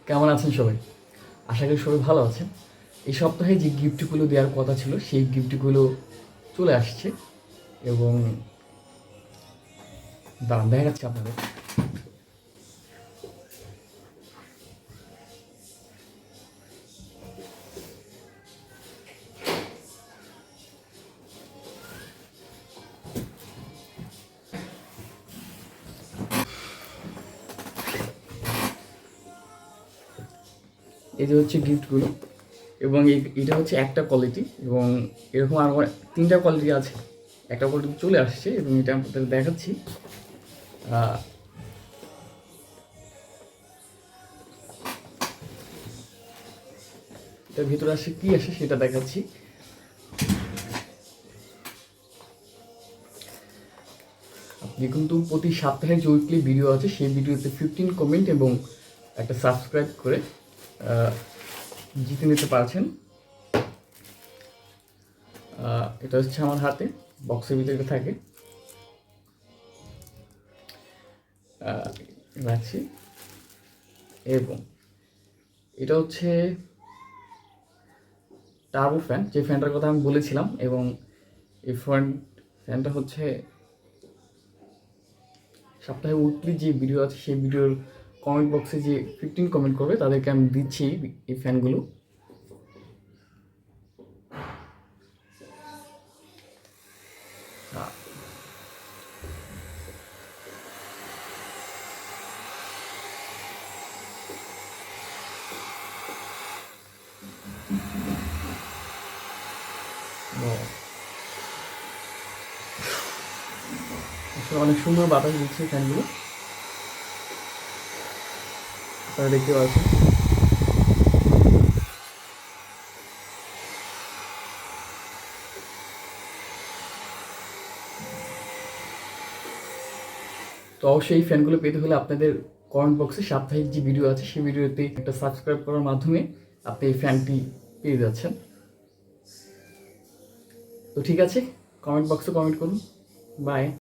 কেমন আছেন সবাই? আশা করি সবাই ভালো আছেন। এই সপ্তাহে যে গিফটগুলো দেওয়ার কথা ছিল সেই গিফটগুলো চলে আসছে এবং দাঁড়ান দেখাচ্ছি আপনাদের। এই যে হচ্ছে গিফটগুলো এবং এটা হচ্ছে একটা কোয়ালিটি এবং এরকম আরও 3টা কোয়ালিটি আছে। একটা কোয়ালিটি চলে আসছে এবং এটা আপনাদের দেখাচ্ছি। এটার ভিতরে আসে কী আসে সেটা দেখাচ্ছি। আপনি কিন্তু প্রতি সপ্তাহে যে উইকলি ভিডিও আছে সেই ভিডিওতে 15 কমেন্ট এবং একটা সাবস্ক্রাইব করে জিতে নিতে পারছেন। এটা হচ্ছে আমার হাতে বক্সের ভিতরে থাকে, রাখছি। এবং এটা হচ্ছে টার্বো ফ্যান, যে ফ্যানটার কথা আমি বলেছিলাম। এবং এই ফ্যানটা হচ্ছে সপ্তাহে উইকলি যে ভিডিও আছে সেই ভিডিওর কমেন্ট বক্সে যে 15 কমেন্ট করবে তাদেরকে আমি দিচ্ছি এই ফ্যানগুলো। আসলে অনেক সুন্দর বাতাস দিচ্ছে ফ্যানগুলো, আপনারা দেখতে পাচ্ছেন। তো অবশ্যই এই ফ্যানগুলো পেতে হলে আপনাদের কমেন্ট বক্সে সাপ্তাহিক যে ভিডিও আছে সেই ভিডিওতে একটা সাবস্ক্রাইব করার মাধ্যমে আপনি এই ফ্যানটি পেয়ে যাচ্ছেন। তো ঠিক আছে, কমেন্ট বক্সে কমেন্ট করুন। বাই।